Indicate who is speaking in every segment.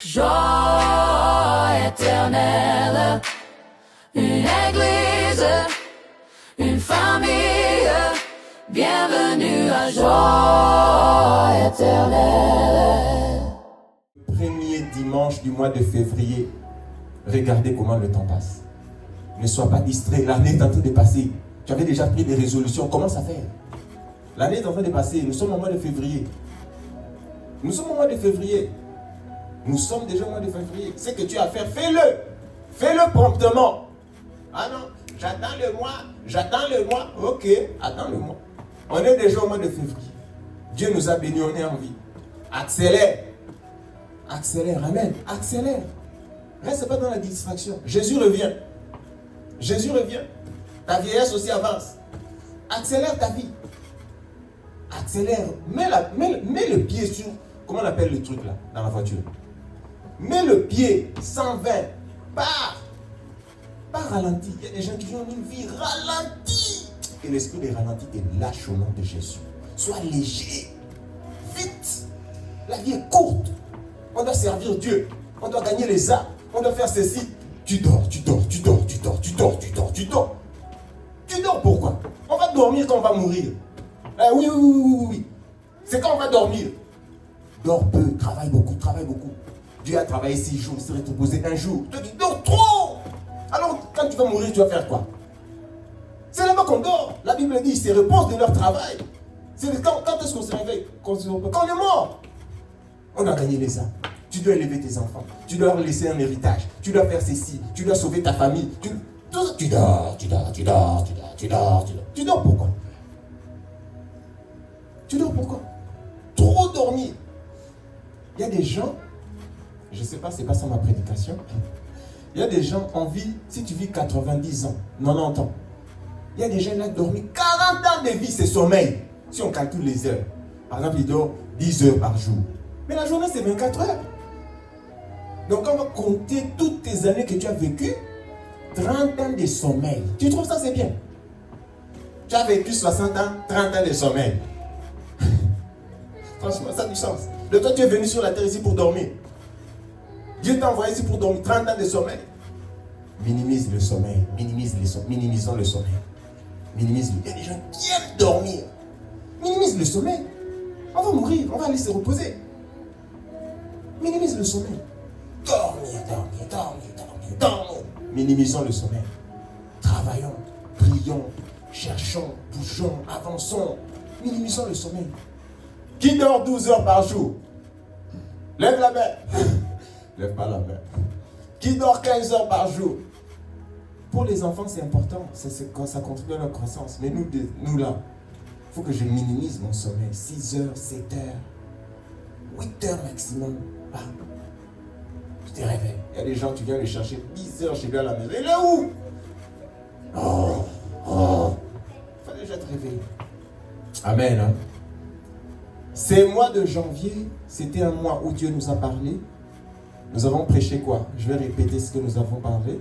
Speaker 1: Joie éternelle, une église, une famille, bienvenue à Joie éternelle.
Speaker 2: Premier dimanche du mois de février, regardez comment le temps passe. Ne sois pas distrait, l'année est en train de passer. Tu avais déjà pris des résolutions, commence à faire. L'année est en train de passer, nous sommes au mois de février. Nous sommes au mois de février. Nous sommes déjà au mois de février. Ce que tu as à faire, fais-le. Fais-le promptement. Ah non, j'attends le mois. Ok, attends le mois. On est déjà au mois de février. Dieu nous a bénis, on est en vie. Accélère. Accélère, amen. Accélère. Reste pas dans la distraction. Jésus revient. Jésus revient. Ta vieillesse aussi avance. Accélère ta vie. Accélère. Mets le pied sur, comment on appelle le truc là, dans la voiture. Mets le pied 120. Pas ralenti. Il y a des gens qui ont une vie ralentie. Et l'esprit des ralentis te lâche au nom de Jésus. Sois léger. Vite. La vie est courte. On doit servir Dieu. On doit gagner les âmes. On doit faire ceci. Tu dors. Tu dors pourquoi? On va dormir quand on va mourir. Oui. C'est quand on va dormir. Dors peu, travaille beaucoup. Dieu a travaillé 6 jours, il s'est reposé un jour. Toi tu dors trop. Alors quand tu vas mourir, tu vas faire quoi? C'est là-bas qu'on dort. La Bible dit, ils se reposent de leur travail. C'est quand est-ce qu'on se réveille? Quand on est mort. On a gagné les âmes. Tu dois élever tes enfants. Tu dois leur laisser un héritage. Tu dois faire ceci. Tu dois sauver ta famille. Tu dors. Tu dors pourquoi? Tu dors pourquoi? Trop dormir. Il y a des gens, je ne sais pas, c'est pas ça ma prédication. Il y a des gens en vie, si tu vis 90 ans, 90 ans, il y a des gens qui ont dormi 40 ans de vie, c'est sommeil. Si on calcule les heures, par exemple, il dort 10 heures par jour. Mais la journée, c'est 24 heures. Donc, on va compter toutes tes années que tu as vécues, 30 ans de sommeil. Tu trouves ça, c'est bien? Tu as vécu 60 ans, 30 ans de sommeil. Franchement, ça a du sens. De toi, tu es venu sur la terre ici pour dormir. Dieu t'a envoyé ici pour dormir 30 ans de sommeil. Minimise le sommeil. Minimisons le sommeil. Minimise-le. Il y a des gens qui aiment dormir. Minimise le sommeil. On va mourir, on va aller se reposer. Minimise le sommeil. Dormir. Minimisons le sommeil. Travaillons, prions, cherchons, bougeons, avançons. Minimisons le sommeil. Qui dort 12 heures par jour? Lève la main. Lève pas la main. Qui dort 15 heures par jour? Pour les enfants, c'est important. Ça contribue à leur croissance. Mais nous là, il faut que je minimise mon sommeil. 6 heures, 7 heures, 8 heures maximum. Tu te réveilles. Il y a des gens, tu viens les chercher 10 heures chez lui à la maison. Il est où? Il faut déjà te réveiller. Amen. Hein? Ces mois de janvier, c'était un mois où Dieu nous a parlé. Nous avons prêché quoi? Je vais répéter ce que nous avons parlé.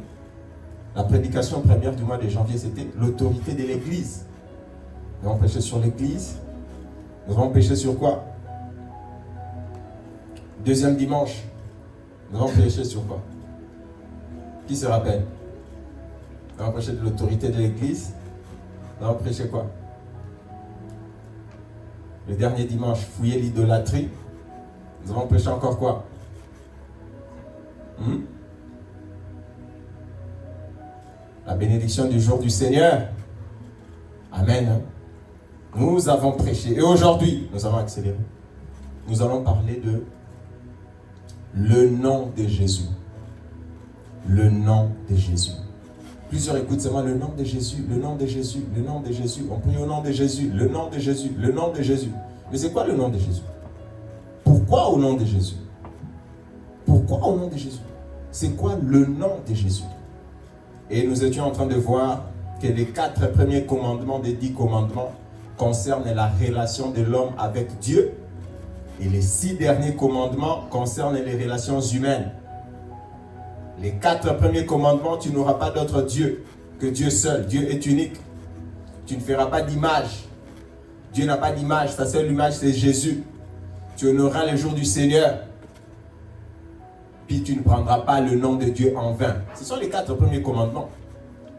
Speaker 2: La prédication première du mois de janvier, c'était l'autorité de l'Église. Nous avons prêché sur l'Église. Nous avons prêché sur quoi? Deuxième dimanche, nous avons prêché sur quoi? Qui se rappelle? Nous avons prêché de l'autorité de l'Église. Nous avons prêché quoi? Le dernier dimanche, fouiller l'idolâtrie. Nous avons prêché encore quoi? La bénédiction du jour du Seigneur. Amen. Nous avons prêché. Et aujourd'hui, nous allons accélérer. Nous allons parler de le nom de Jésus. Le nom de Jésus. Plusieurs écoutent seulement le nom de Jésus, le nom de Jésus, le nom de Jésus. On prie au nom de Jésus, le nom de Jésus, le nom de Jésus. Mais c'est quoi le nom de Jésus? Pourquoi au nom de Jésus? Pourquoi au nom de Jésus? C'est quoi le nom de Jésus? Et nous étions en train de voir que les 4 premiers commandements des 10 commandements concernent la relation de l'homme avec Dieu. Et les 6 derniers commandements concernent les relations humaines. Les 4 premiers commandements, tu n'auras pas d'autre Dieu que Dieu seul. Dieu est unique. Tu ne feras pas d'image. Dieu n'a pas d'image. Sa seule image, c'est Jésus. Tu honoreras le jour du Seigneur. Puis tu ne prendras pas le nom de Dieu en vain. Ce sont les 4 premiers commandements.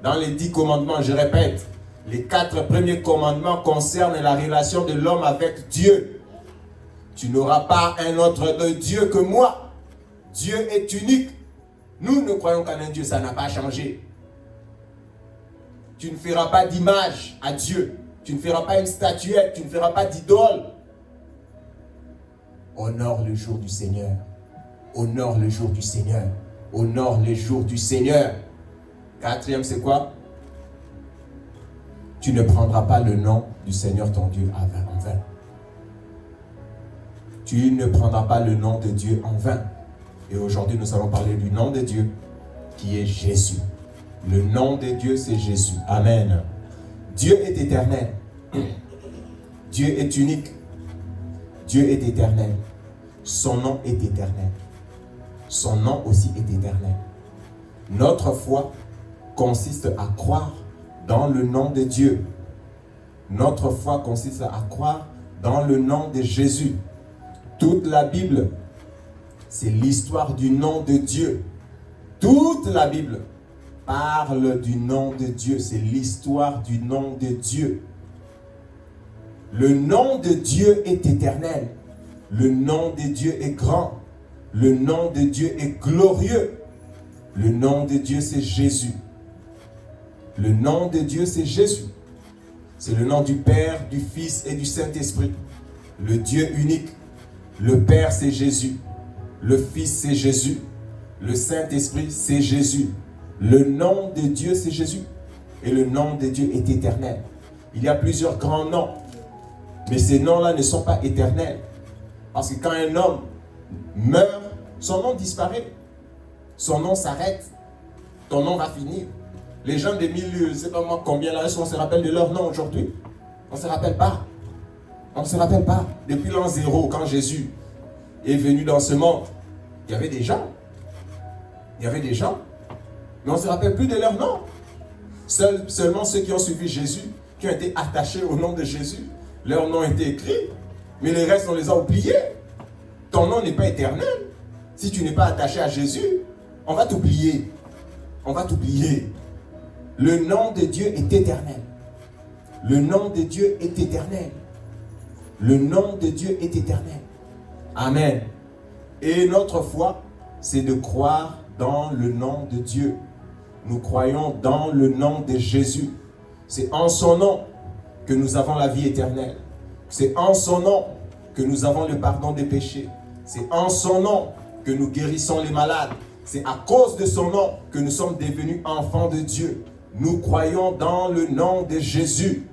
Speaker 2: Dans les 10 commandements, je répète, les 4 premiers commandements concernent la relation de l'homme avec Dieu. Tu n'auras pas un autre Dieu que moi. Dieu est unique. Nous croyons qu'en un Dieu, ça n'a pas changé. Tu ne feras pas d'image à Dieu. Tu ne feras pas une statuette. Tu ne feras pas d'idole. Honore le jour du Seigneur. Honore le jour du Seigneur. Honore le jour du Seigneur. 4e, c'est quoi? Tu ne prendras pas le nom du Seigneur ton Dieu en vain. Tu ne prendras pas le nom de Dieu en vain. Et aujourd'hui, nous allons parler du nom de Dieu, qui est Jésus. Le nom de Dieu, c'est Jésus. Amen. Dieu est éternel. Dieu est unique. Dieu est éternel. Son nom est éternel. Son nom aussi est éternel. Notre foi consiste à croire dans le nom de Dieu. Notre foi consiste à croire dans le nom de Jésus. Toute la Bible, c'est l'histoire du nom de Dieu. Toute la Bible parle du nom de Dieu. C'est l'histoire du nom de Dieu. Le nom de Dieu est éternel. Le nom de Dieu est grand. Le nom de Dieu est glorieux. Le nom de Dieu, c'est Jésus. Le nom de Dieu, c'est Jésus. C'est le nom du Père, du Fils et du Saint-Esprit. Le Dieu unique. Le Père, c'est Jésus. Le Fils, c'est Jésus. Le Saint-Esprit, c'est Jésus. Le nom de Dieu, c'est Jésus. Et le nom de Dieu est éternel. Il y a plusieurs grands noms. Mais ces noms-là ne sont pas éternels. Parce que quand un homme meurt, son nom disparaît. Son nom s'arrête. Ton nom va finir. Les gens des milieux, je ne sais pas moi combien là, est-ce qu'on se rappelle de leur nom aujourd'hui? On ne se rappelle pas. On ne se rappelle pas. Depuis l'an 0, quand Jésus est venu dans ce monde, il y avait des gens. Il y avait des gens. Mais on ne se rappelle plus de leur nom. Seulement ceux qui ont suivi Jésus, qui ont été attachés au nom de Jésus, leur nom était écrit. Mais les restes, on les a oubliés. Ton nom n'est pas éternel. Si tu n'es pas attaché à Jésus, on va t'oublier. On va t'oublier. Le nom de Dieu est éternel. Le nom de Dieu est éternel. Le nom de Dieu est éternel. Amen. Et notre foi, c'est de croire dans le nom de Dieu. Nous croyons dans le nom de Jésus. C'est en son nom que nous avons la vie éternelle. C'est en son nom que nous avons le pardon des péchés. C'est en son nom que nous guérissons les malades. C'est à cause de son nom que nous sommes devenus enfants de Dieu. Nous croyons dans le nom de Jésus.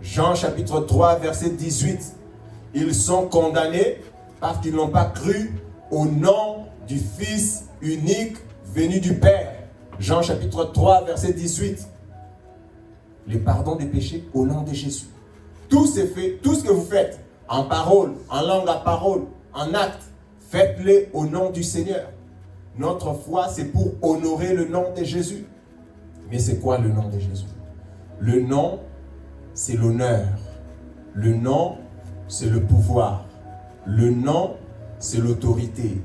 Speaker 2: Jean chapitre 3, verset 18. Ils sont condamnés parce qu'ils n'ont pas cru au nom du Fils unique venu du Père. Jean chapitre 3, verset 18. Le pardon des péchés au nom de Jésus. Tout c'est fait, tout ce que vous faites, en parole, en langue à parole, en acte, faites-le au nom du Seigneur. Notre foi, c'est pour honorer le nom de Jésus. Mais c'est quoi le nom de Jésus? Le nom, c'est l'honneur. Le nom, c'est le pouvoir. Le nom, c'est l'autorité.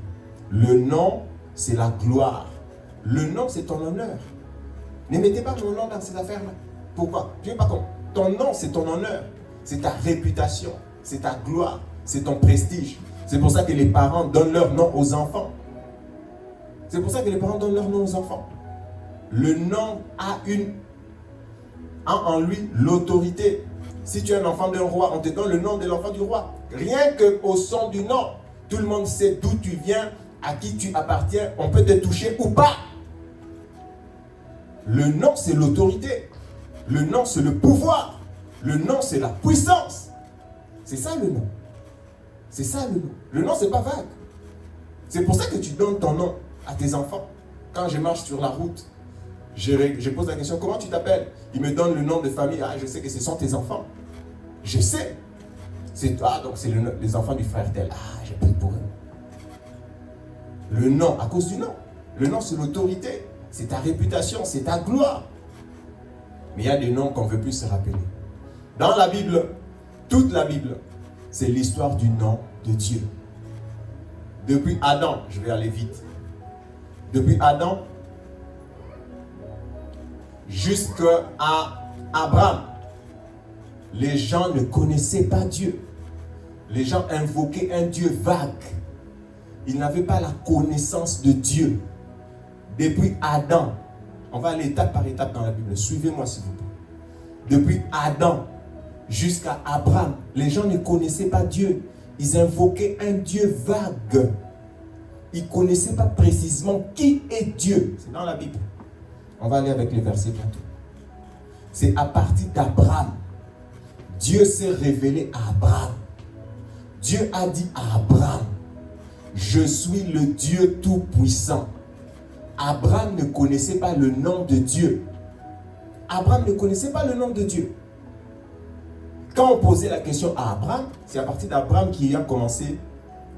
Speaker 2: Le nom, c'est la gloire. Le nom, c'est ton honneur. Ne mettez pas mon nom dans ces affaires-là. Pourquoi? Tu n'es pas con. Ton nom, c'est ton honneur. C'est ta réputation. C'est ta gloire. C'est ton prestige. C'est pour ça que les parents donnent leur nom aux enfants. C'est pour ça que les parents donnent leur nom aux enfants. Le nom a en lui l'autorité. Si tu es un enfant d'un roi, on te donne le nom de l'enfant du roi. Rien qu'au son du nom, tout le monde sait d'où tu viens, à qui tu appartiens, on peut te toucher ou pas. Le nom, c'est l'autorité. Le nom, c'est le pouvoir. Le nom, c'est la puissance. C'est ça le nom. C'est ça le nom. Le nom, c'est pas vague. C'est pour ça que tu donnes ton nom à tes enfants. Quand je marche sur la route, je pose la question, comment tu t'appelles? Ils me donnent le nom de famille. Ah, je sais que ce sont tes enfants. Je sais. C'est toi, donc c'est les enfants du frère tel. Ah, j'ai pris pour eux. Le nom, à cause du nom. Le nom, c'est l'autorité. C'est ta réputation, c'est ta gloire. Mais il y a des noms qu'on ne veut plus se rappeler. Dans la Bible, toute la Bible, c'est l'histoire du nom de Dieu. Depuis Adam, je vais aller vite. Depuis Adam jusqu'à Abraham, les gens ne connaissaient pas Dieu. Les gens invoquaient un Dieu vague. Ils n'avaient pas la connaissance de Dieu. Depuis Adam, on va aller étape par étape dans la Bible. Suivez-moi s'il vous plaît. Depuis Adam jusqu'à Abraham, les gens ne connaissaient pas Dieu. Ils invoquaient un Dieu vague. Ils ne connaissaient pas précisément qui est Dieu. C'est dans la Bible. On va aller avec les versets bientôt. C'est à partir d'Abraham. Dieu s'est révélé à Abraham. Dieu a dit à Abraham, je suis le Dieu Tout-Puissant. Abraham ne connaissait pas le nom de Dieu. Abraham ne connaissait pas le nom de Dieu. Quand on posait la question à Abraham, c'est à partir d'Abraham qu'il a commencé,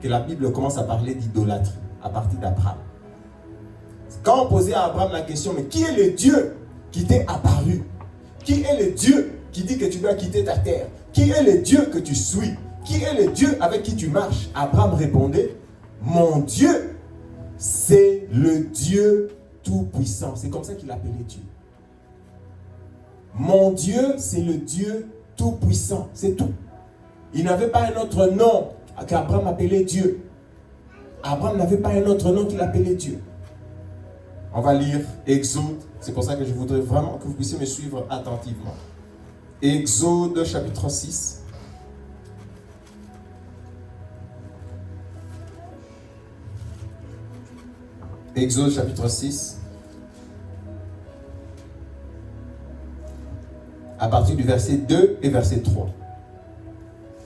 Speaker 2: que la Bible commence à parler d'idolâtrie. À partir d'Abraham. Quand on posait à Abraham la question, mais qui est le Dieu qui t'est apparu? Qui est le Dieu qui dit que tu dois quitter ta terre? Qui est le Dieu que tu suis? Qui est le Dieu avec qui tu marches? Abraham répondait, mon Dieu, c'est le Dieu Tout-Puissant. C'est comme ça qu'il appelait Dieu. Mon Dieu, c'est le Dieu Tout-Puissant. C'est tout. Il n'avait pas un autre nom qu'Abraham appelait Dieu. Abraham n'avait pas un autre nom qu'il appelait Dieu. On va lire Exode. C'est pour ça que je voudrais vraiment que vous puissiez me suivre attentivement. Exode chapitre 6. Exode chapitre 6. À partir du verset 2 et verset 3.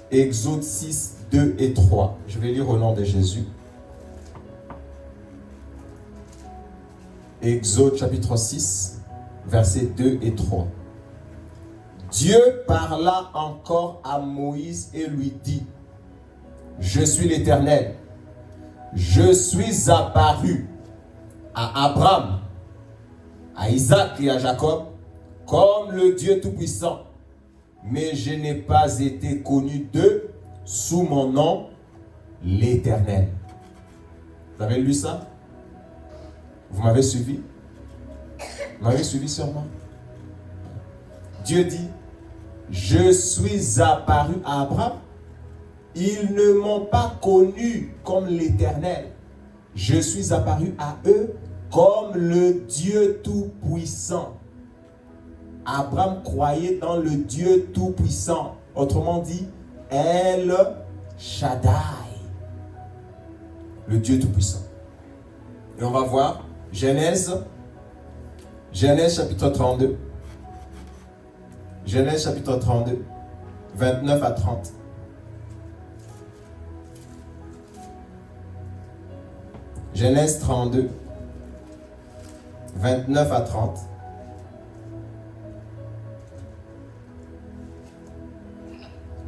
Speaker 2: Exode 6, 2 et 3. Je vais lire au nom de Jésus. Exode chapitre 6, versets 2 et 3. Dieu parla encore à Moïse et lui dit, je suis l'Éternel, je suis apparu à Abraham, à Isaac et à Jacob, comme le Dieu Tout-Puissant, mais je n'ai pas été connu d'eux sous mon nom, l'Éternel. Vous avez lu ça? Vous m'avez suivi? Vous m'avez suivi sûrement? Dieu dit, je suis apparu à Abraham. Ils ne m'ont pas connu comme l'Éternel. Je suis apparu à eux comme le Dieu Tout-Puissant. Abraham croyait dans le Dieu Tout-Puissant. Autrement dit, El Shaddai. Le Dieu Tout-Puissant. Et on va voir Genèse chapitre 32. Genèse chapitre 32, 29 à 30. Genèse 32, 29 à 30.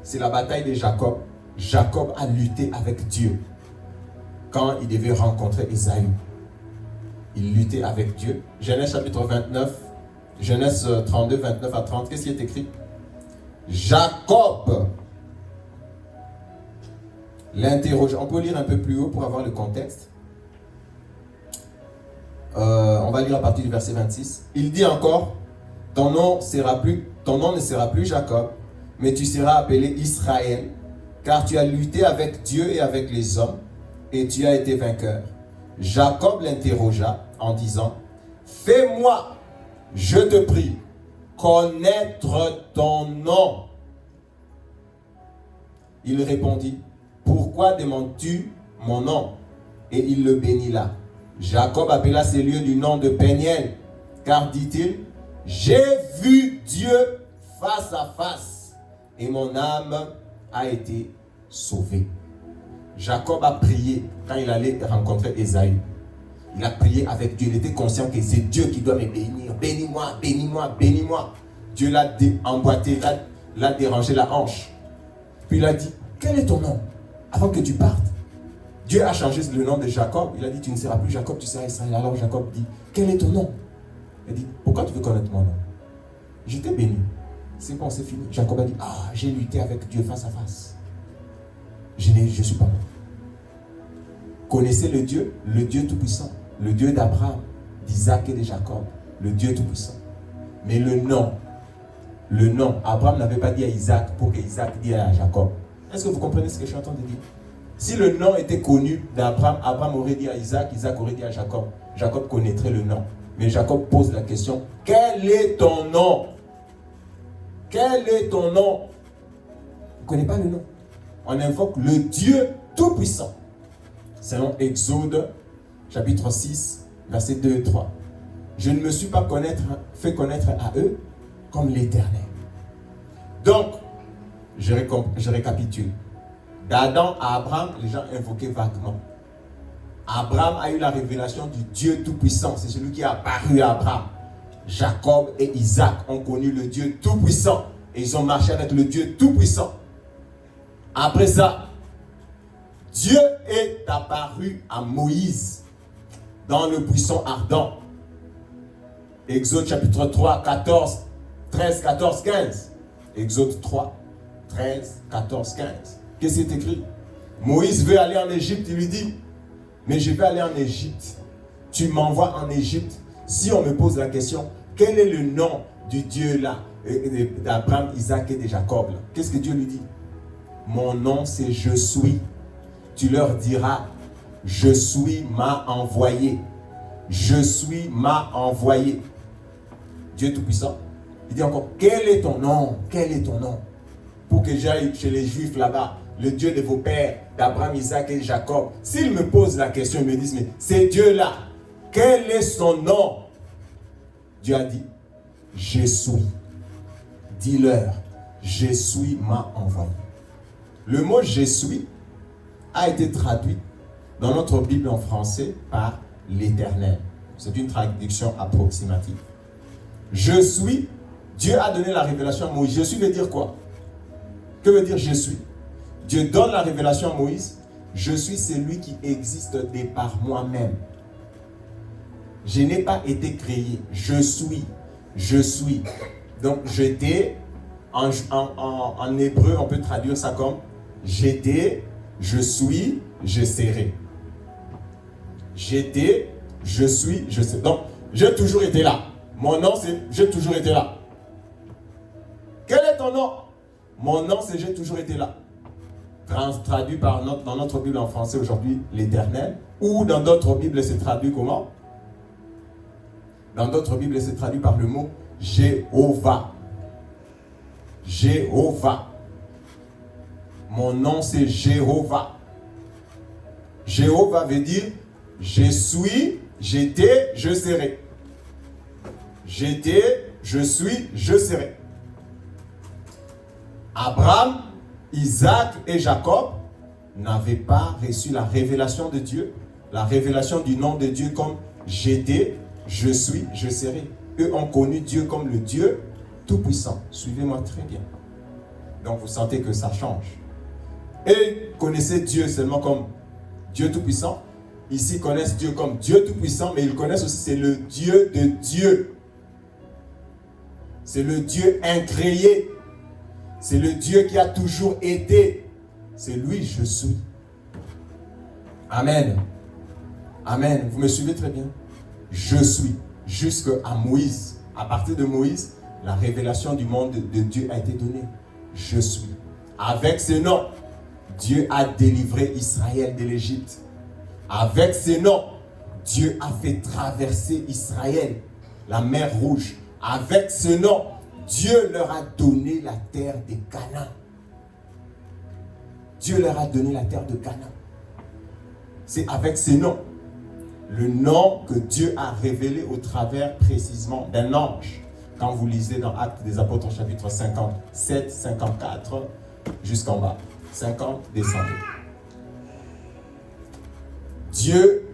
Speaker 2: C'est la bataille de Jacob. Jacob a lutté avec Dieu quand il devait rencontrer Ésaü. Il luttait avec Dieu. Genèse chapitre 29, Genèse 32, 29 à 30. Qu'est-ce qui est écrit? Jacob l'interroge. On peut lire un peu plus haut pour avoir le contexte. On va lire à partir du verset 26. Il dit encore, ton nom ne sera plus Jacob, mais tu seras appelé Israël, car tu as lutté avec Dieu et avec les hommes, et tu as été vainqueur. Jacob l'interrogea en disant, fais-moi, je te prie, connaître ton nom. Il répondit, pourquoi demandes-tu mon nom? Et il le bénit là. Jacob appela ces lieux du nom de Péniel, car dit-il, j'ai vu Dieu face à face, et mon âme a été sauvée. Jacob a prié quand il allait rencontrer Ésaü. Il a prié avec Dieu. Il était conscient que c'est Dieu qui doit me bénir. Bénis-moi, bénis-moi, bénis-moi. Dieu l'a emboîté, l'a dérangé la hanche. Puis il a dit, quel est ton nom? Avant que tu partes. Dieu a changé le nom de Jacob. Il a dit, tu ne seras plus Jacob, tu seras Israël. Alors Jacob dit, quel est ton nom? Il a dit, pourquoi tu veux connaître mon nom? Je t'ai béni. C'est bon, c'est fini. Jacob a dit, j'ai lutté avec Dieu face à face. Je ne suis pas mort. Connaissez le Dieu Tout-Puissant. le Dieu d'Abraham, d'Isaac et de Jacob, le Dieu Tout-Puissant. Mais le nom, Abraham n'avait pas dit à Isaac pour que Isaac dise à Jacob. Est-ce que vous comprenez ce que je suis en train de dire? Si le nom était connu d'Abraham, Abraham aurait dit à Isaac, Isaac aurait dit à Jacob. Jacob connaîtrait le nom. Mais Jacob pose la question, quel est ton nom? Quel est ton nom? On ne connaît pas le nom. On invoque le Dieu Tout-Puissant. Selon Exode, chapitre 6, versets 2 et 3. Je ne me suis pas fait connaître à eux comme l'Éternel. Donc, je récapitule. D'Adam à Abraham, les gens invoquaient vaguement. Abraham a eu la révélation du Dieu Tout-Puissant. C'est celui qui est apparu à Abraham. Jacob et Isaac ont connu le Dieu Tout-Puissant. Et ils ont marché avec le Dieu Tout-Puissant. Après ça, Dieu est apparu à Moïse dans le buisson ardent. Exode chapitre 3, 14, 13, 14, 15. Exode 3, 13, 14, 15. Qu'est-ce qui est écrit? Moïse veut aller en Égypte, il lui dit, mais je vais aller en Égypte. Tu m'envoies en Égypte. Si on me pose la question, quel est le nom du Dieu là, d'Abraham, Isaac et de Jacob? Qu'est-ce que Dieu lui dit? Mon nom c'est Je suis. Tu leur diras, je suis m'a envoyé. Je suis m'a envoyé. Dieu Tout-Puissant. Il dit encore, quel est ton nom? Quel est ton nom? Pour que j'aille chez les Juifs là-bas, le Dieu de vos pères, d'Abraham, Isaac et Jacob. S'ils me posent la question, ils me disent, mais c'est Dieu-là, quel est son nom? Dieu a dit, je suis. Dis-leur, je suis m'a envoyé. Le mot je suis a été traduit dans notre Bible en français par l'Éternel. C'est une traduction approximative. Je suis, Dieu a donné la révélation à Moïse. Je suis veut dire quoi? Que veut dire je suis? Dieu donne la révélation à Moïse. Je suis celui qui existe de par moi-même. Je n'ai pas été créé. Je suis. Je suis. Donc j'étais, en hébreu, on peut traduire ça comme j'étais, je suis, je serai. J'étais, je suis, je serai. Donc, j'ai toujours été là. Mon nom, c'est j'ai toujours été là. Quel est ton nom? Mon nom, c'est j'ai toujours été là. Traduit dans notre Bible en français aujourd'hui, l'Éternel. Ou dans d'autres Bibles, c'est traduit comment? Dans d'autres Bibles, c'est traduit par le mot Jéhovah. Jéhovah. Mon nom c'est Jéhovah. Jéhovah veut dire je suis, j'étais, je serai. J'étais, je suis, je serai. Abraham, Isaac et Jacob n'avaient pas reçu la révélation de Dieu, la révélation du nom de Dieu comme j'étais, je suis, je serai. Eux ont connu Dieu comme le Dieu Tout-Puissant. Suivez-moi très bien. Donc vous sentez que ça change. Et connaissez Dieu seulement comme Dieu Tout-Puissant. Ici, ils connaissent Dieu comme Dieu Tout-Puissant, mais ils connaissent aussi, c'est le Dieu de Dieu. C'est le Dieu incréé. C'est le Dieu qui a toujours été. C'est lui, je suis. Amen. Amen. Vous me suivez très bien? Je suis. Jusqu'à Moïse. À partir de Moïse, la révélation du monde de Dieu a été donnée. Je suis. Avec ce nom, Dieu a délivré Israël de l'Égypte. Avec ce nom, Dieu a fait traverser Israël, la mer Rouge. Avec ce nom, Dieu leur a donné la terre de Canaan. Dieu leur a donné la terre de Canaan. C'est avec ce nom. Le nom que Dieu a révélé au travers précisément d'un ange. Quand vous lisez dans Actes des Apôtres chapitre 57, 54, jusqu'en bas. 50, descendez. Dieu,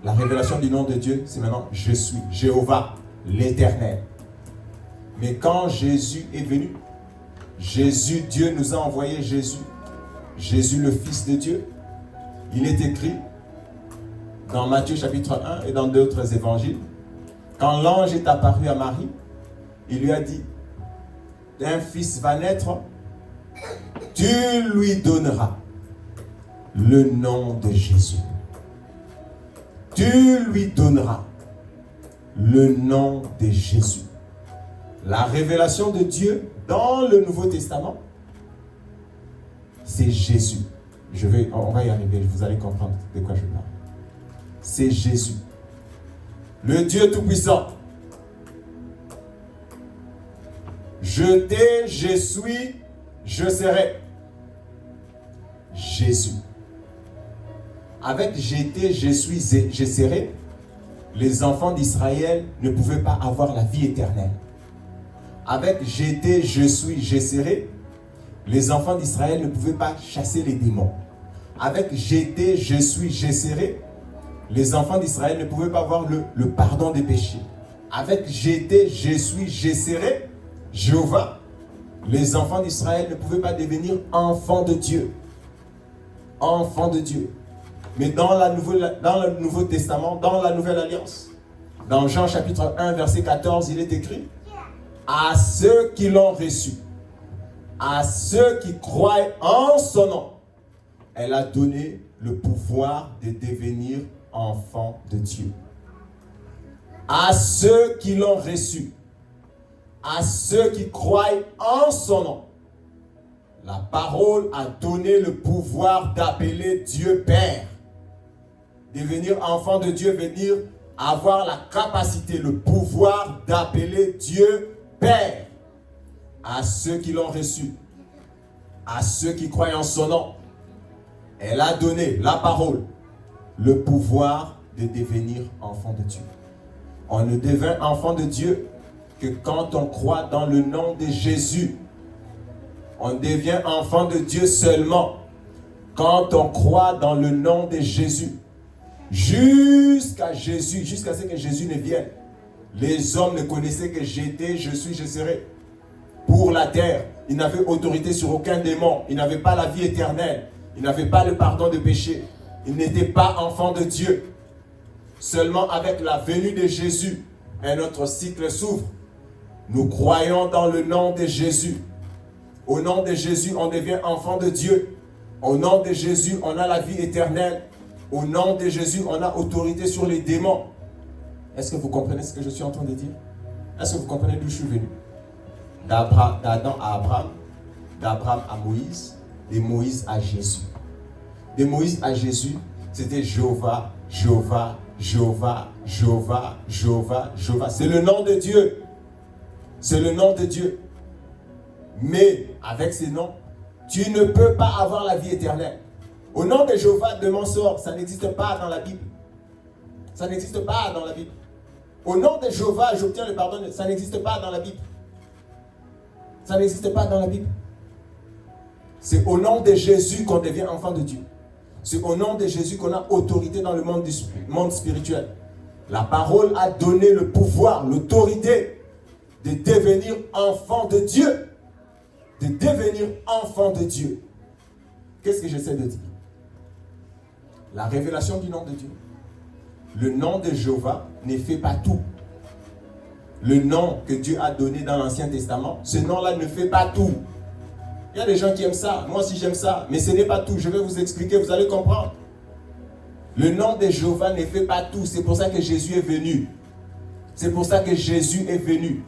Speaker 2: la révélation du nom de Dieu, c'est maintenant je suis, Jéhovah, l'Éternel. Mais quand Jésus est venu, Jésus, Dieu nous a envoyé Jésus. Jésus le Fils de Dieu. Il est écrit dans Matthieu chapitre 1 et dans d'autres évangiles, quand l'ange est apparu à Marie, il lui a dit, un fils va naître, tu lui donneras le nom de Jésus. tu lui donneras le nom de Jésus. La révélation de Dieu dans le Nouveau Testament, c'est Jésus. On va y arriver, vous allez comprendre de quoi je parle. C'est Jésus. Le Dieu Tout-Puissant. Je t'ai, je suis, je serai. Jésus. Avec j'étais, je suis, je serai, les enfants d'Israël ne pouvaient pas avoir la vie éternelle. Avec j'étais, je suis, je serai, les enfants d'Israël ne pouvaient pas chasser les démons. Avec j'étais, je suis, je serai, les enfants d'Israël ne pouvaient pas avoir le pardon des péchés. Avec j'étais, je suis, je serai, Jéhovah, les enfants d'Israël ne pouvaient pas devenir enfants de Dieu. Enfants de Dieu. Mais dans le Nouveau Testament, dans la Nouvelle Alliance, dans Jean chapitre 1, verset 14, il est écrit: à ceux qui l'ont reçu, à ceux qui croient en son nom, elle a donné le pouvoir de devenir enfants de Dieu. À ceux qui l'ont reçu, à ceux qui croient en son nom, la parole a donné le pouvoir d'appeler Dieu Père. Devenir enfant de Dieu veut dire avoir la capacité, le pouvoir d'appeler Dieu Père. À ceux qui l'ont reçu, à ceux qui croient en son nom, elle a donné, la parole, le pouvoir de devenir enfant de Dieu. On ne devient enfant de Dieu que quand on croit dans le nom de Jésus. On devient enfant de Dieu seulement quand on croit dans le nom de Jésus. Jusqu'à Jésus, jusqu'à ce que Jésus ne vienne, les hommes ne connaissaient que j'étais, je suis, je serai. Pour la terre, ils n'avaient autorité sur aucun démon. Ils n'avaient pas la vie éternelle. Ils n'avaient pas le pardon de péché. Ils n'étaient pas enfants de Dieu. Seulement avec la venue de Jésus, un autre cycle s'ouvre. Nous croyons dans le nom de Jésus. Au nom de Jésus, on devient enfant de Dieu. Au nom de Jésus, on a la vie éternelle. Au nom de Jésus, on a autorité sur les démons. Est-ce que vous comprenez ce que je suis en train de dire? Est-ce que vous comprenez d'où je suis venu? D'Adam à Abraham, d'Abraham à Moïse, de Moïse à Jésus. De Moïse à Jésus, c'était Jéhovah, Jéhovah, Jéhovah, Jéhovah, Jéhovah, Jéhovah. C'est le nom de Dieu. C'est le nom de Dieu. Mais avec ces noms, tu ne peux pas avoir la vie éternelle. Au nom de Jéhovah, de mon sort, ça n'existe pas dans la Bible. Ça n'existe pas dans la Bible. Au nom de Jéhovah, j'obtiens le pardon. Ça n'existe pas dans la Bible. Ça n'existe pas dans la Bible. C'est au nom de Jésus qu'on devient enfant de Dieu. C'est au nom de Jésus qu'on a autorité dans le monde spirituel. La parole a donné le pouvoir, l'autorité de devenir enfant de Dieu. De devenir enfant de Dieu. Qu'est-ce que j'essaie de dire? La révélation du nom de Dieu. Le nom de Jéhovah ne fait pas tout. Le nom que Dieu a donné dans l'Ancien Testament, ce nom-là ne fait pas tout. Il y a des gens qui aiment ça, moi aussi j'aime ça, mais ce n'est pas tout. Je vais vous expliquer, vous allez comprendre. Le nom de Jéhovah ne fait pas tout, c'est pour ça que Jésus est venu. C'est pour ça que Jésus est venu.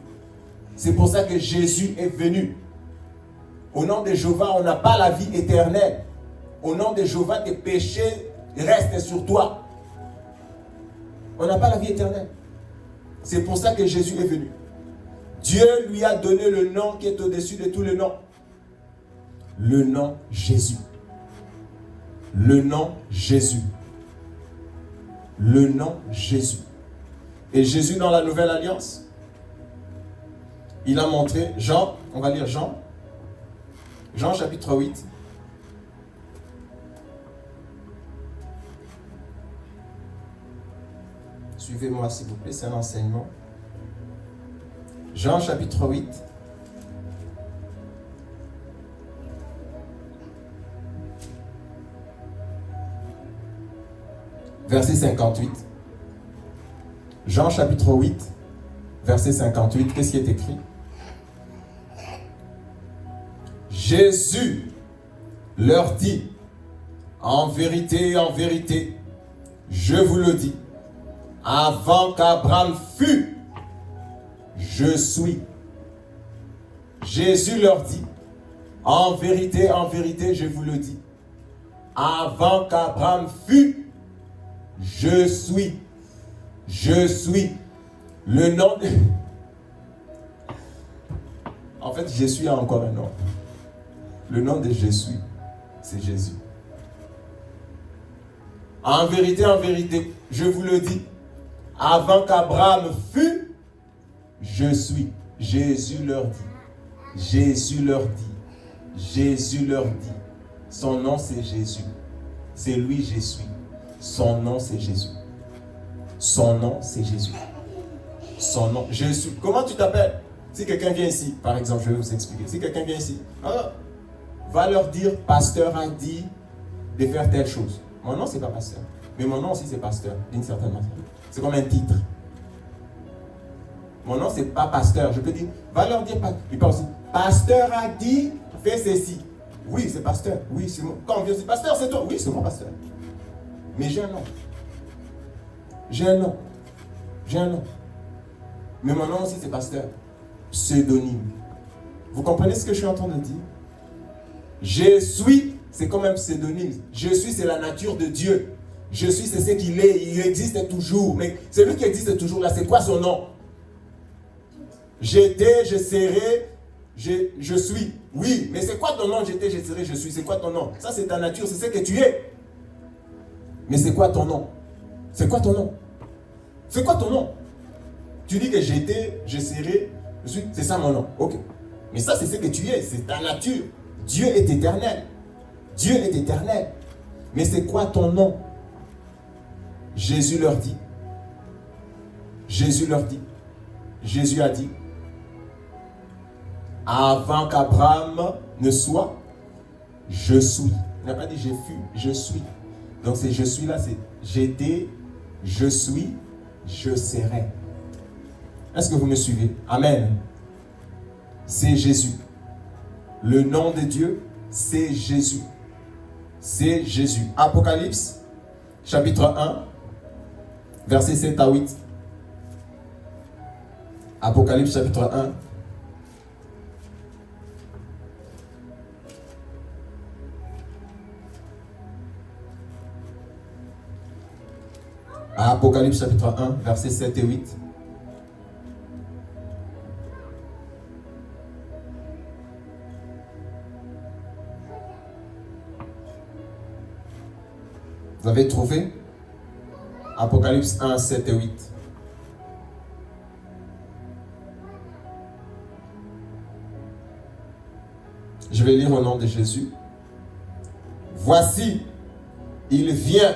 Speaker 2: C'est pour ça que Jésus est venu. Au nom de Jéhovah, on n'a pas la vie éternelle. Au nom de Jéhovah, tes péchés restent sur toi. On n'a pas la vie éternelle. C'est pour ça que Jésus est venu. Dieu lui a donné le nom qui est au-dessus de tous les noms. Le nom Jésus. Le nom Jésus. Le nom Jésus. Et Jésus dans la Nouvelle Alliance, il a montré, Jean, on va lire Jean. Jean chapitre 8. Suivez-moi s'il vous plaît, c'est un enseignement. Jean chapitre 8. Verset 58. Jean chapitre 8, verset 58. Qu'est-ce qui est écrit? Jésus leur dit, en vérité, je vous le dis, Avant qu'Abraham fût, je suis. Jésus leur dit, en vérité, je vous le dis, avant qu'Abraham fût, je suis. Je suis. Le nom de... En fait, je suis a encore un nom. Le nom de je suis, c'est Jésus. En vérité, je vous le dis, avant qu'Abraham fût, je suis. Jésus leur dit. Jésus leur dit. Jésus leur dit. Son nom, c'est Jésus. C'est lui, je suis. Son nom, c'est Jésus. Son nom, c'est Jésus. Son nom, je suis. Comment tu t'appelles? Si quelqu'un vient ici, par exemple, je vais vous expliquer. Si quelqu'un vient ici, va leur dire, pasteur a dit de faire telle chose. Mon nom, c'est pas pasteur. Mais mon nom aussi, c'est pasteur, d'une certaine manière. C'est comme un titre. Mon nom, c'est pas pasteur. Je peux dire, va leur dire, il peut aussi, pasteur a dit, fais ceci. Oui, c'est pasteur. Oui, c'est moi. Quand on vient, c'est pasteur, c'est toi. Oui, c'est mon pasteur. Mais j'ai un nom. J'ai un nom. J'ai un nom. Mais mon nom aussi, c'est pasteur. Pseudonyme. Vous comprenez ce que je suis en train de dire? Je suis, c'est comme un pseudonyme. Je suis, c'est la nature de Dieu. Je suis, c'est ce qu'il est. Il existe toujours. Mais celui qui existe toujours là, c'est quoi son nom? J'étais, je serai, je suis. Oui, mais c'est quoi ton nom? J'étais, je serai, je suis. C'est quoi ton nom? Ça, c'est ta nature, c'est ce que tu es. Mais c'est quoi ton nom? C'est quoi ton nom? C'est quoi ton nom? Tu dis que j'étais, je serai, je suis. C'est ça mon nom. Ok. Mais ça, c'est ce que tu es. C'est ta nature. Dieu est éternel. Dieu est éternel. Mais c'est quoi ton nom? Jésus leur dit. Jésus leur dit. Jésus a dit. Avant qu'Abraham ne soit, je suis. Il n'a pas dit je fus, je suis. Donc c'est je suis là, c'est j'étais, je suis, je serai. Est-ce que vous me suivez? Amen. C'est Jésus. Le nom de Dieu, c'est Jésus. C'est Jésus. Apocalypse, chapitre 1, versets 7 à 8. Apocalypse, chapitre 1. Apocalypse, chapitre 1, versets 7 et 8. Vous avez trouvé? Apocalypse 1, 7 et 8. Je vais lire au nom de Jésus. Voici, il vient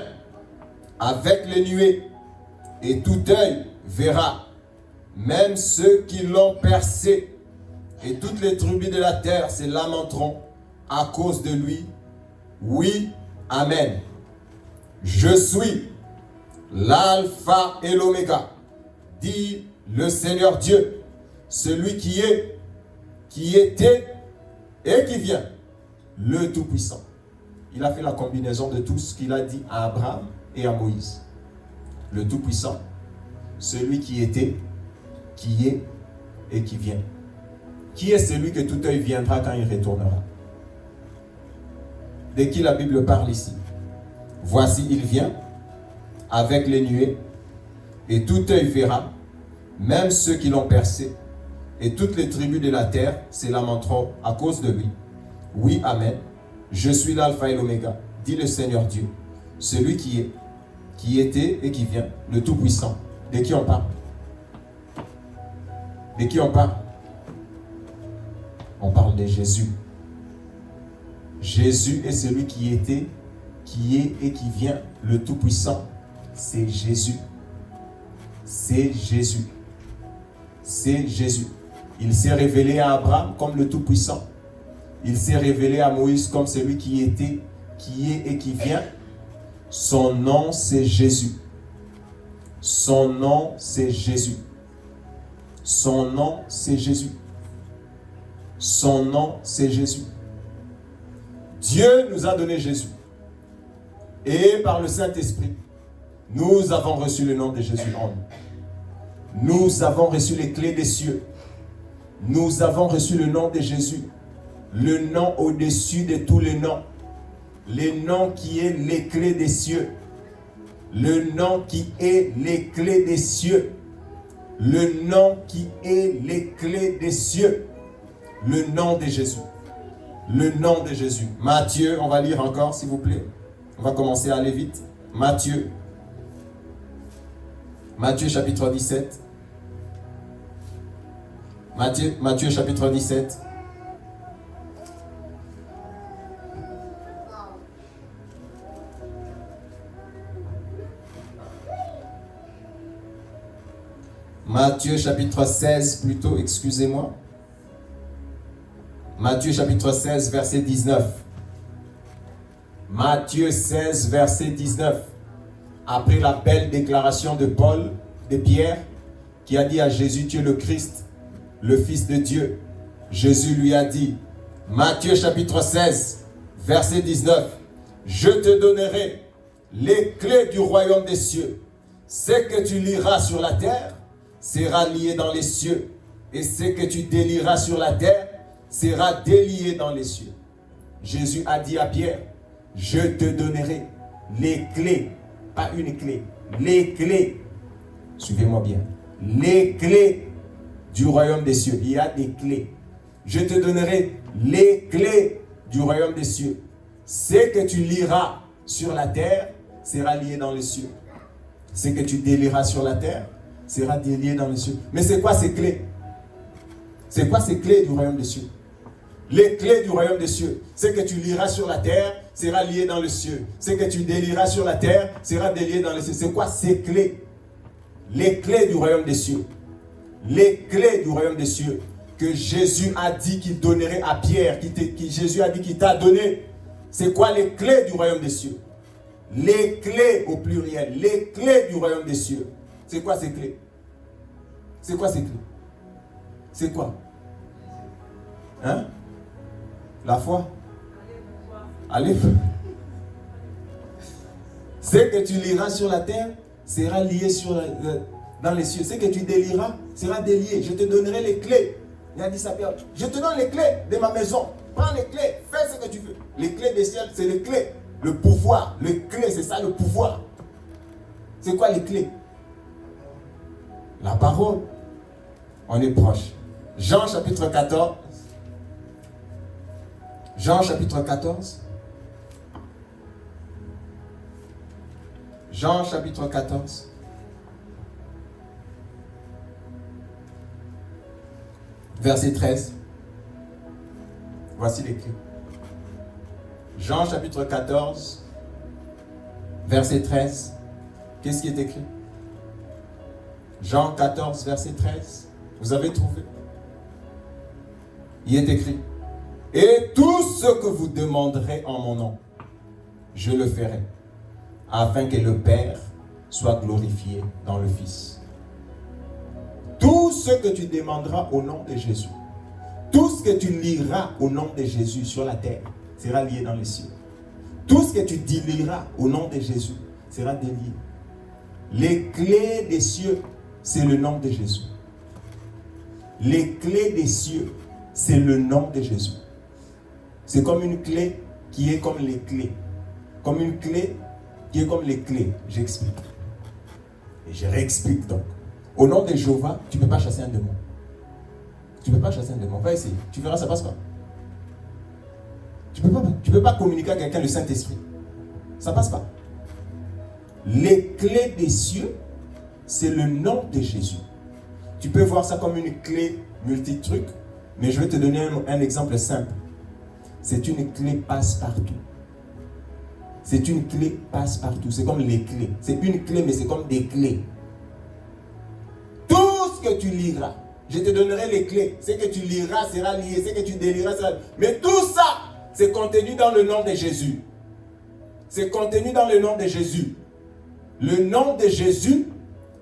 Speaker 2: avec les nuées, et tout œil verra, même ceux qui l'ont percé, et toutes les tribus de la terre se lamenteront à cause de lui. Oui, amen. Je suis l'alpha et l'oméga, dit le Seigneur Dieu, celui qui est, qui était et qui vient, le Tout-Puissant. Il a fait la combinaison de tout ce qu'il a dit à Abraham et à Moïse. Le Tout-Puissant, celui qui était, qui est et qui vient. Qui est celui que tout œil viendra quand il retournera? De qui la Bible parle ici? Voici, il vient avec les nuées, et tout œil verra, même ceux qui l'ont percé, et toutes les tribus de la terre se lamenteront à cause de lui. Oui, amen. Je suis l'alpha et l'oméga, dit le Seigneur Dieu, celui qui est, qui était et qui vient, le Tout-Puissant. De qui on parle? De qui on parle? On parle de Jésus. Jésus est celui qui était, qui est et qui vient, le Tout-Puissant. C'est Jésus. C'est Jésus. C'est Jésus. Il s'est révélé à Abraham comme le Tout-Puissant. Il s'est révélé à Moïse comme celui qui était, qui est et qui vient. Son nom, c'est Jésus. Son nom, c'est Jésus. Son nom, c'est Jésus. Son nom, c'est Jésus. Dieu nous a donné Jésus. Et par le Saint-Esprit, Nous avons reçu le nom de Jésus en nous. Nous avons reçu les clés des cieux. Nous avons reçu le nom de Jésus. Le nom au-dessus de tous les noms. Le nom qui est les clés des cieux. Le nom qui est les clés des cieux. Le nom qui est les clés des cieux. Le nom de Jésus. Le nom de Jésus. Matthieu, on va lire encore s'il vous plaît. On va commencer à aller vite. Matthieu. Matthieu chapitre 17. Matthieu chapitre 17. Matthieu chapitre 16 plutôt, excusez-moi. Matthieu chapitre 16 verset 19. Matthieu 16 verset 19. Après la belle déclaration de Paul, de Pierre, qui a dit à Jésus, tu es le Christ, le Fils de Dieu. Jésus lui a dit, Matthieu chapitre 16 verset 19. Je te donnerai les clés du royaume des cieux. Ce que tu liras sur la terre sera lié dans les cieux, et ce que tu délieras sur la terre sera délié dans les cieux. Jésus a dit à Pierre, je te donnerai les clés, pas une clé, les clés, suivez-moi bien, les clés du royaume des cieux. Il y a des clés. Je te donnerai les clés du royaume des cieux. Ce que tu liras sur la terre sera lié dans les cieux. Ce que tu délieras sur la terre sera délié dans les cieux. Mais c'est quoi ces clés? C'est quoi ces clés du royaume des cieux? Les clés du royaume des cieux. Ce que tu liras sur la terre sera lié dans les cieux. Ce que tu délieras sur la terre sera délié dans les cieux. C'est quoi ces clés? Les clés du royaume des cieux. Les clés du royaume des cieux que Jésus a dit qu'il donnerait à Pierre, Jésus a dit qu'il t'a donné. C'est quoi les clés du royaume des cieux? Les clés au pluriel. Les clés du royaume des cieux. C'est quoi ces clés? C'est quoi ces clés? C'est quoi? Hein? La foi? Allez. Ce que tu liras sur la terre sera lié dans les cieux. Ce que tu délieras sera délié. Je te donnerai les clés. Il a dit ça, Pierre. Je te donne les clés de ma maison. Prends les clés. Fais ce que tu veux. Les clés des cieux, c'est les clés. Le pouvoir. Les clés, c'est ça le pouvoir. C'est quoi les clés? La parole. On est proche. Jean chapitre 14. Jean chapitre 14. Jean chapitre 14. Verset 13. Voici les clés. Jean chapitre 14. Verset 13. Qu'est-ce qui est écrit? Jean 14, verset 13. Vous avez trouvé? Il est écrit. Et tout ce que vous demanderez en mon nom, je le ferai, afin que le Père soit glorifié dans le Fils. Tout ce que tu demanderas au nom de Jésus, tout ce que tu liras au nom de Jésus sur la terre, sera lié dans les cieux. Tout ce que tu délieras au nom de Jésus sera délié. Les clés des cieux, c'est le nom de Jésus. Les clés des cieux, c'est le nom de Jésus. C'est comme une clé qui est comme les clés. Comme une clé qui est comme les clés. J'explique. Et je réexplique donc. Au nom de Jéhovah, tu ne peux pas chasser un démon. Tu ne peux pas chasser un démon. Va essayer. Tu verras, ça passe pas. Tu ne peux pas communiquer à quelqu'un le Saint-Esprit. Ça passe pas. Les clés des cieux, c'est le nom de Jésus. Tu peux voir ça comme une clé multi-truc, mais je vais te donner un exemple simple. C'est une clé passe-partout. C'est une clé passe-partout. C'est comme les clés. C'est une clé, mais c'est comme des clés. Tout ce que tu liras, je te donnerai les clés. Ce que tu liras sera lié. Ce que tu délieras sera lié. Mais tout ça, c'est contenu dans le nom de Jésus. C'est contenu dans le nom de Jésus. Le nom de Jésus,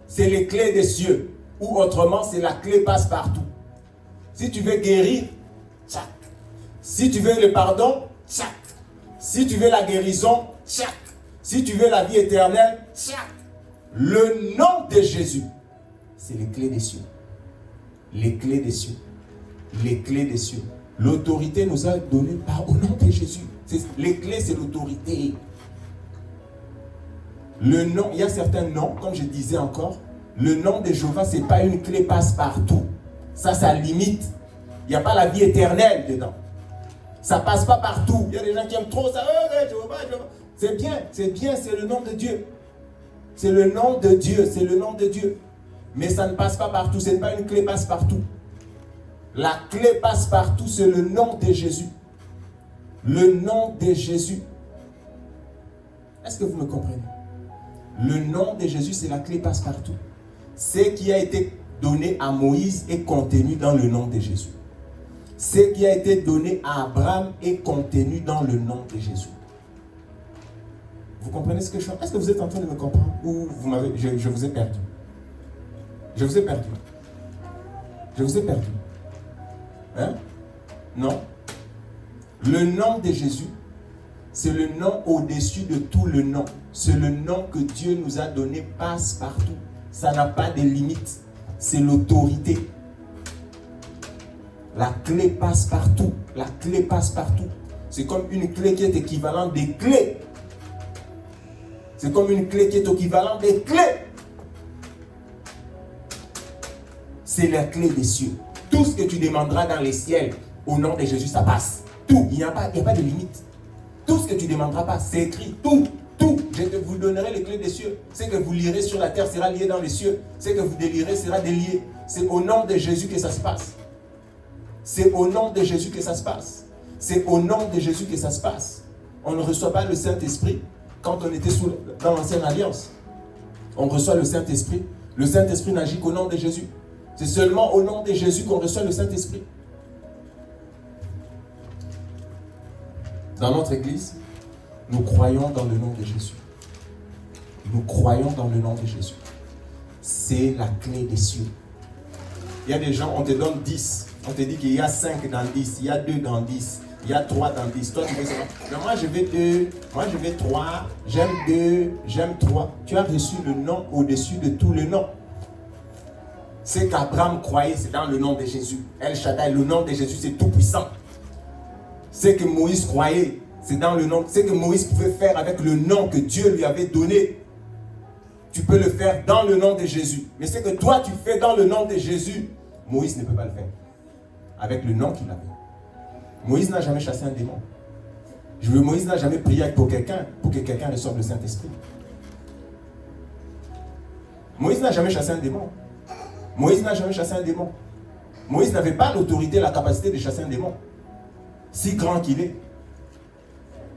Speaker 2: c'est les clés des cieux. Ou autrement, c'est la clé passe-partout. Si tu veux guérir, tchac. Si tu veux le pardon, tchac. Si tu veux la guérison, tchac. Si tu veux la vie éternelle, tchac. Le nom de Jésus, c'est les clés des cieux. Les clés des cieux. Les clés des cieux. L'autorité nous a donné au nom de Jésus. Les clés, c'est l'autorité. Le nom, il y a certains noms, comme je disais encore, le nom de Jéhovah, ce n'est pas une clé passe-partout. Ça limite. Il n'y a pas la vie éternelle dedans. Ça ne passe pas partout. Il y a des gens qui aiment trop ça. Jéhovah, Jéhovah. C'est bien, c'est le nom de Dieu. C'est le nom de Dieu, c'est le nom de Dieu. Mais ça ne passe pas partout, ce n'est pas une clé passe-partout. La clé passe-partout, c'est le nom de Jésus. Le nom de Jésus. Est-ce que vous me comprenez? Le nom de Jésus, c'est la clé passe-partout. Ce qui a été donné à Moïse est contenu dans le nom de Jésus. Ce qui a été donné à Abraham est contenu dans le nom de Jésus. Vous comprenez ce que je fais? Est-ce que vous êtes en train de me comprendre? Ou je vous ai perdu? Je vous ai perdu. Je vous ai perdu. Hein? Non. Le nom de Jésus, c'est le nom au-dessus de tout le nom. C'est le nom que Dieu nous a donné, passe partout. Ça n'a pas de limite. C'est l'autorité. La clé passe partout. La clé passe partout. C'est comme une clé qui est équivalente des clés. C'est comme une clé qui est équivalente des clés. C'est la clé des cieux. Tout ce que tu demanderas dans les ciels, au nom de Jésus, ça passe. Tout. Il n'y a pas de limite. Tout ce que tu demanderas pas, c'est écrit. Tout. Je vous donnerai les clés des cieux. Ce que vous lirez sur la terre sera lié dans les cieux. Ce que vous délirez sera délié. C'est au nom de Jésus que ça se passe. C'est au nom de Jésus que ça se passe. C'est au nom de Jésus que ça se passe. On ne reçoit pas le Saint-Esprit quand on était dans l'ancienne alliance. On reçoit le Saint-Esprit. Le Saint-Esprit n'agit qu'au nom de Jésus. C'est seulement au nom de Jésus qu'on reçoit le Saint-Esprit. Dans notre église, nous croyons dans le nom de Jésus. Nous croyons dans le nom de Jésus. C'est la clé des cieux. Il y a des gens, on te donne 10. On te dit qu'il y a 5 dans 10, il y a 2 dans 10, il y a 3 dans 10. Toi, tu veux savoir. Mais moi, je veux 2, moi, je veux 3, j'aime 2, j'aime 3. Tu as reçu le nom au-dessus de tous les noms. Ce qu'Abraham croyait, c'est dans le nom de Jésus. El Shaddai, le nom de Jésus, c'est tout puissant. Ce que Moïse croyait, c'est dans le nom. Ce que Moïse pouvait faire avec le nom que Dieu lui avait donné, tu peux le faire dans le nom de Jésus. Mais ce que toi, tu fais dans le nom de Jésus, Moïse ne peut pas le faire. Avec le nom qu'il avait. Moïse n'a jamais chassé un démon. Moïse n'a jamais prié pour quelqu'un, pour que quelqu'un reçoive le Saint-Esprit. Moïse n'a jamais chassé un démon. Moïse n'a jamais chassé un démon. Moïse n'avait pas l'autorité, la capacité de chasser un démon. Si grand qu'il est.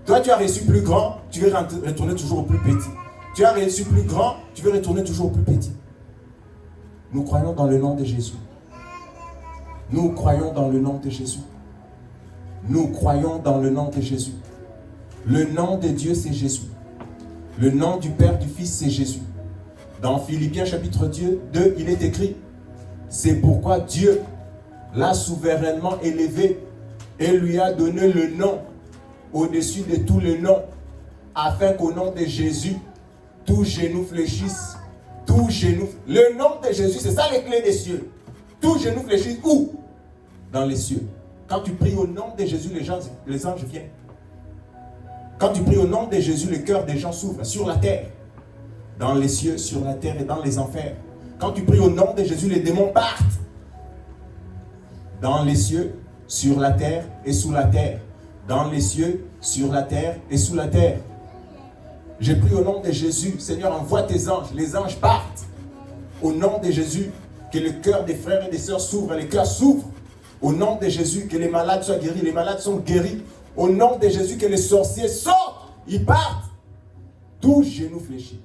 Speaker 2: Toi, tu as reçu plus grand, tu veux retourner toujours au plus petit. Tu as reçu plus grand, tu veux retourner toujours au plus petit. Nous croyons dans le nom de Jésus. Nous croyons dans le nom de Jésus. Nous croyons dans le nom de Jésus. Le nom de Dieu, c'est Jésus. Le nom du Père, du Fils, c'est Jésus. Dans Philippiens chapitre 2, il est écrit, c'est pourquoi Dieu l'a souverainement élevé et lui a donné le nom au-dessus de tous les noms, afin qu'au nom de Jésus, tout genou fléchisse. Tout genou. Le nom de Jésus, c'est ça les clés des cieux. Tout genou fléchisse où? Dans les cieux. Quand tu pries au nom de Jésus, les anges viennent. Quand tu pries au nom de Jésus, le cœur des gens s'ouvre sur la terre. Dans les cieux, sur la terre et dans les enfers. Quand tu pries au nom de Jésus, les démons partent. Dans les cieux, sur la terre et sous la terre. Dans les cieux, sur la terre et sous la terre. J'ai prié au nom de Jésus. Seigneur, envoie tes anges. Les anges partent. Au nom de Jésus, que le cœur des frères et des sœurs s'ouvre. Les cœurs s'ouvrent. Au nom de Jésus, que les malades soient guéris. Les malades sont guéris. Au nom de Jésus, que les sorciers sortent. Ils partent. Tout genou fléchit.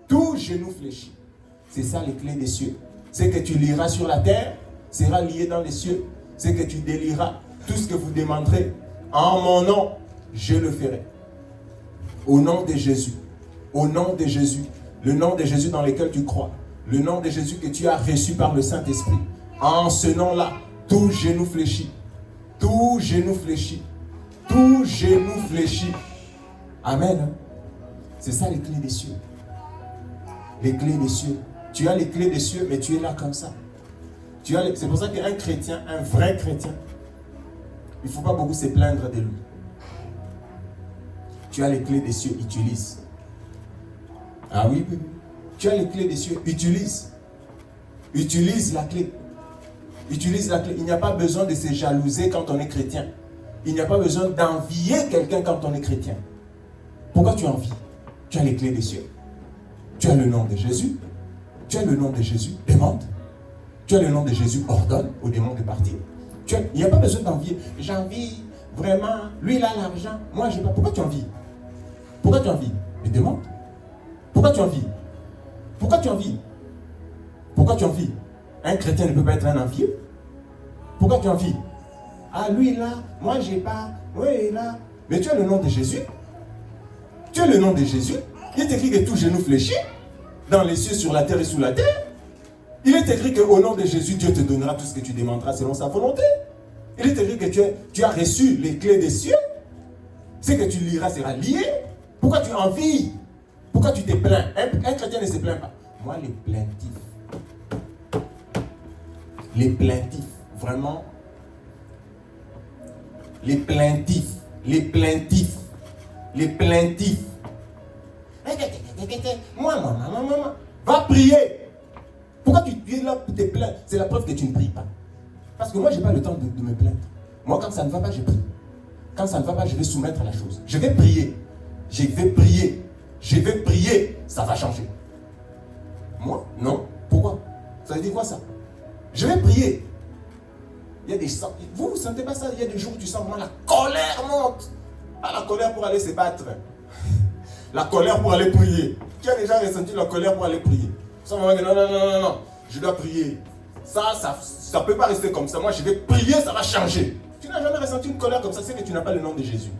Speaker 2: Tout genou fléchit. C'est ça les clés des cieux. Ce que tu liras sur la terre sera lié dans les cieux. Ce que tu délieras, tout ce que vous demanderez en mon nom, je le ferai. Au nom de Jésus. Au nom de Jésus. Le nom de Jésus dans lequel tu crois. Le nom de Jésus que tu as reçu par le Saint-Esprit. En ce nom-là, tout genou fléchit. Tout genou fléchit. Tout genou fléchit. Amen. C'est ça les clés des cieux. Les clés des cieux. Tu as les clés des cieux, mais tu es là comme ça. C'est pour ça qu'un chrétien, un vrai chrétien, il ne faut pas beaucoup se plaindre de lui. Tu as les clés des cieux, utilise. Ah oui, bébé. Tu as les clés des cieux, utilise. Utilise la clé. Utilise la clé. Il n'y a pas besoin de se jalouser quand on est chrétien. Il n'y a pas besoin d'envier quelqu'un quand on est chrétien. Pourquoi tu envies? Tu as les clés des cieux. Tu as le nom de Jésus. Tu as le nom de Jésus. Demande. Tu as le nom de Jésus. Ordonne aux démons de partir. Il n'y a pas besoin d'envier. J'envie vraiment. Lui, il a l'argent. Moi, je n'ai pas. Pourquoi tu envies? Pourquoi tu envies? Mais demande. Pourquoi tu envies? Pourquoi tu envies? Pourquoi tu envies? Un chrétien ne peut pas être un envieux. Pourquoi tu envies? Ah, lui là, moi j'ai pas. Oui, là. Mais tu as le nom de Jésus. Tu as le nom de Jésus. Il est écrit que tout genou fléchit dans les cieux, sur la terre et sous la terre. Il est écrit qu'au nom de Jésus, Dieu te donnera tout ce que tu demanderas selon sa volonté. Il est écrit que tu as reçu les clés des cieux. Ce que tu liras sera lié. Pourquoi tu envies? Pourquoi tu te plains? Un chrétien ne se plaint pas. Moi, les plaintifs, vraiment, les plaintifs. Moi, va prier. Pourquoi tu es là pour te plaindre? C'est la preuve que tu ne pries pas. Parce que moi, je n'ai pas le temps de me plaindre. Moi, quand ça ne va pas, je prie. Quand ça ne va pas, je vais soumettre la chose. Je vais prier. Ça va changer. Moi, non. Pourquoi? Ça veut dire quoi ça? Je vais prier. Il y a des vous ne sentez pas ça? Il y a des jours où tu sens vraiment la colère monte. Pas la colère pour aller se battre. La colère pour aller prier. Qui a déjà ressenti la colère pour aller prier? Ça va dire non, je dois prier. Ça peut pas rester comme ça. Moi, je vais prier, ça va changer. Tu n'as jamais ressenti une colère comme ça, c'est que tu n'as pas le nom de Jésus.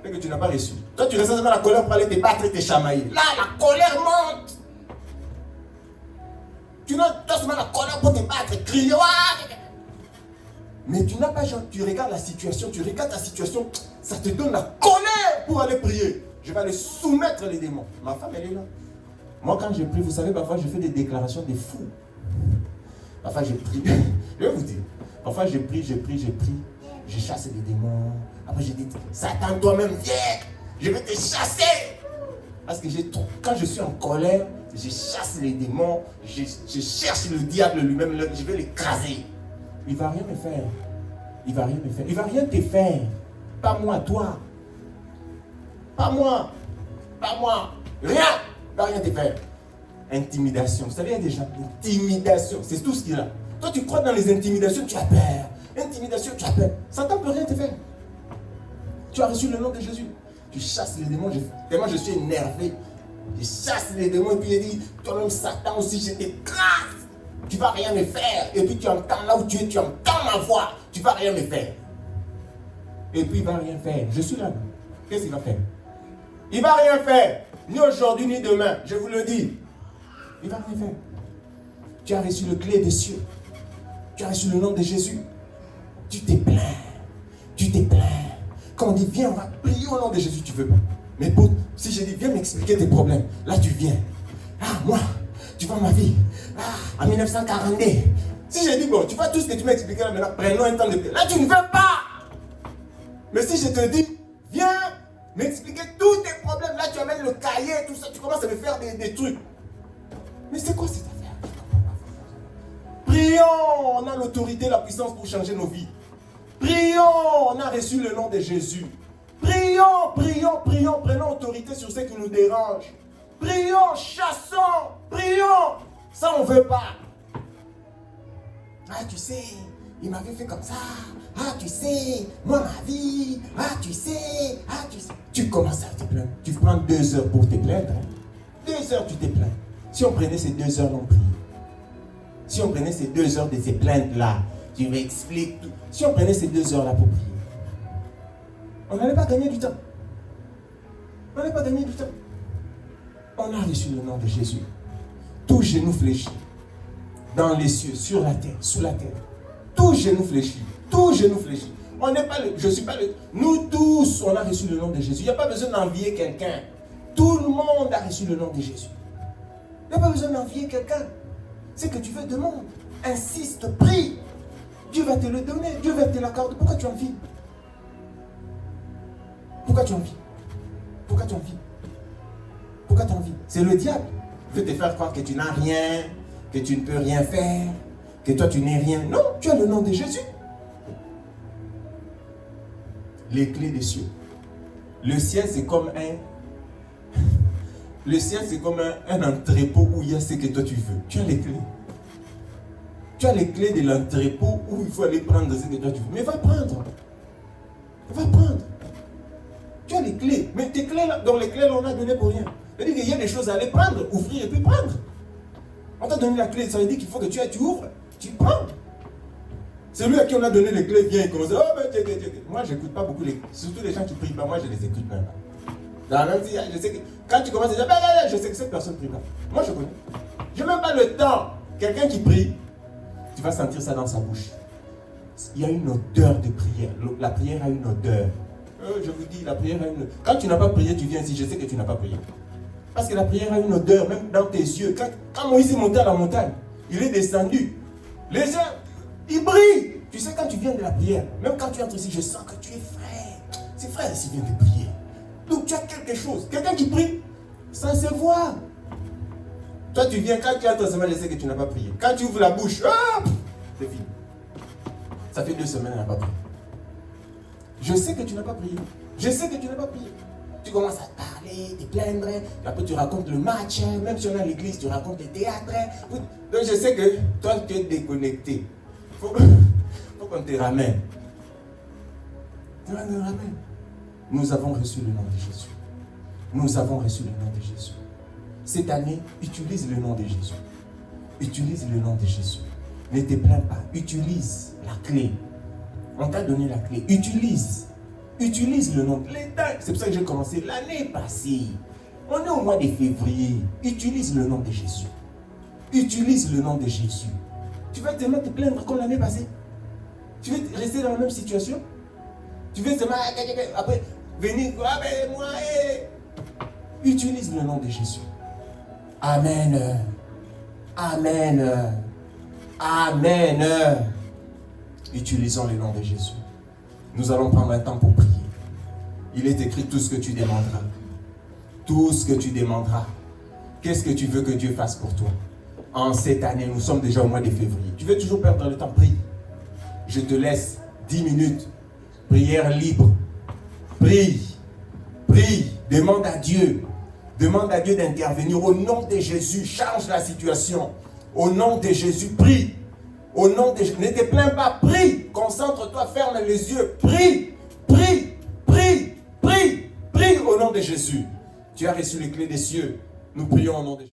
Speaker 2: C'est que tu n'as pas reçu. Toi, tu ressens seulement la colère pour aller te battre et te chamailler. Là, la colère monte. Tu n'as pas seulement la colère pour te battre, crier. Mais tu n'as pas, genre, tu regardes la situation, tu regardes ta situation, ça te donne la colère pour aller prier. Je vais aller soumettre les démons. Ma femme, elle est là. Moi, quand je prie, vous savez, parfois, je fais des déclarations de fous. Parfois, je prie. Je vais vous dire. Parfois, je prie. Je chasse les démons. Après, je dis, Satan, toi-même, viens. Je vais te chasser. Parce que quand je suis en colère, je chasse les démons. Je cherche le diable lui-même. Je vais l'écraser. Il ne va rien me faire. Il ne va rien te faire. Pas moi, toi. Pas moi. Rien. Il ne va rien te faire. Intimidation. Vous savez, il y a des gens. Intimidation. C'est tout ce qu'il y a. Toi, tu crois dans les intimidations, tu as peur. Intimidation, tu as peur. Satan ne peut rien te faire. Tu as reçu le nom de Jésus. Tu chasses les démons. Tellement je suis énervé. Je chasse les démons et puis il dit, toi-même Satan aussi, je t'écrase. Tu ne vas rien me faire. Et puis tu entends là où tu es, tu entends ma voix. Tu ne vas rien me faire. Et puis il ne va rien faire. Je suis là. Qu'est-ce qu'il va faire? Il ne va rien faire. Ni aujourd'hui, ni demain. Je vous le dis. Il ne va rien faire. Tu as reçu le clé des cieux. Tu as reçu le nom de Jésus. Tu te plains. Quand on dit viens, on va prier au nom de Jésus, tu ne veux pas. Mais si je dis viens m'expliquer tes problèmes, là tu viens. Ah, moi, tu vois ma vie. Ah, en 1942. Si je dis bon, tu vois tout ce que tu m'as expliqué là maintenant, prenons un temps de paix. Là tu ne veux pas. Mais si je te dis viens m'expliquer tous tes problèmes, là tu amènes le cahier, tout ça, tu commences à me faire des trucs. Mais c'est quoi cette affaire? Prions, on a l'autorité, la puissance pour changer nos vies. Prions, on a reçu le nom de Jésus. Prions, prenons autorité sur ce qui nous dérange. Prions, chassons, prions. Ça, on ne veut pas. Ah, tu sais, il m'avait fait comme ça. Ah, tu sais, moi, ma vie. Ah, tu sais. Tu commences à te plaindre. Tu prends 2 heures pour te plaindre. 2 heures, tu te plains. Si on prenait ces 2 heures, on prie. Si on prenait ces 2 heures de ces plaintes-là, tu m'expliques tout. Si on prenait ces 2 heures-là pour prier, on n'allait pas gagner du temps. On a reçu le nom de Jésus. Tout genou fléchit. Dans les cieux, sur la terre, sous la terre. Tout genou fléchit. On n'est pas je suis pas le. Nous tous, on a reçu le nom de Jésus. Il n'y a pas besoin d'envier quelqu'un. Tout le monde a reçu le nom de Jésus. Il n'y a pas besoin d'envier quelqu'un. Ce que tu veux, demande. Insiste, prie. Dieu va te le donner. Dieu va te l'accorder. Pourquoi tu envies? Pourquoi tu envies? Pourquoi tu envies? Pourquoi tu envies? C'est le diable. Il veut te faire croire que tu n'as rien, que tu ne peux rien faire, que toi tu n'es rien. Non, tu as le nom de Jésus. Les clés des cieux. Le ciel, c'est comme le ciel, c'est comme un entrepôt où il y a ce que toi tu veux. Tu as les clés. Tu as les clés de l'entrepôt où il faut aller prendre ce que toi tu veux. Mais va prendre. Va prendre. Tu as les clés. Mais tes clés, là, dans les clés, là, on a donné pour rien. Ça veut dire qu'il y a des choses à aller prendre, ouvrir et puis prendre. On t'a donné la clé, ça veut dire qu'il faut que tu ouvres, tu prends. Celui à qui on a donné les clés vient et commence. Oh, ben, moi, je n'écoute pas beaucoup les. Surtout les gens qui ne prient pas, moi, je les écoute même pas. Dans même si, je sais que quand tu commences à dire, je sais que cette personne ne prie pas. Moi, je connais. Je n'ai même pas le temps. Quelqu'un qui prie, tu vas sentir ça dans sa bouche. Il y a une odeur de prière. La prière a une odeur. Je vous dis, la prière a une odeur. Quand tu n'as pas prié, tu viens ici, je sais que tu n'as pas prié. Parce que la prière a une odeur, même dans tes yeux. Quand Moïse est monté à la montagne, il est descendu. Les gens, ils brillent. Tu sais, quand tu viens de la prière, même quand tu entres ici, je sens que tu es frère. C'est frère ici vient de prier. Donc tu as quelque chose. Quelqu'un qui prie, ça se voit. Toi, tu viens, quand tu entres semaine, je sais que tu n'as pas prié. Quand tu ouvres la bouche, c'est fini. Ça fait 2 semaines, tu n'as pas prié. Je sais que tu n'as pas prié. Je sais que tu n'as pas prié. Tu commences à parler, te plaindre. Après, tu racontes le match. Même si on est à l'église, tu racontes le théâtre. Donc, je sais que toi, tu es déconnecté. Il faut qu'on te ramène. Tu vas nous ramener. Nous avons reçu le nom de Jésus. Nous avons reçu le nom de Jésus. Cette année, utilise le nom de Jésus. Utilise le nom de Jésus. Ne te plains pas. Utilise la clé. On t'a donné la clé. Utilise. Utilise le nom. C'est pour ça que j'ai commencé l'année passée. On est au mois de février. Utilise le nom de Jésus. Utilise le nom de Jésus. Tu vas tellement te plaindre comme l'année passée. Tu veux rester dans la même situation. Tu veux seulement après venir. Moi, utilise le nom de Jésus. Amen. Amen. Amen. Utilisons le nom de Jésus. Nous allons prendre un temps pour prier. Il est écrit tout ce que tu demanderas. Tout ce que tu demanderas. Qu'est-ce que tu veux que Dieu fasse pour toi? En cette année, nous sommes déjà au mois de février. Tu veux toujours perdre le temps? Prie. Je te laisse 10 minutes. Prière libre. Prie. Prie. Demande à Dieu. Demande à Dieu d'intervenir. Au nom de Jésus, change la situation. Au nom de Jésus, prie. Au nom de Jésus, ne te plains pas, prie. Concentre-toi, ferme les yeux. Prie, prie, prie, prie, prie au nom de Jésus. Tu as reçu les clés des cieux. Nous prions au nom de Jésus.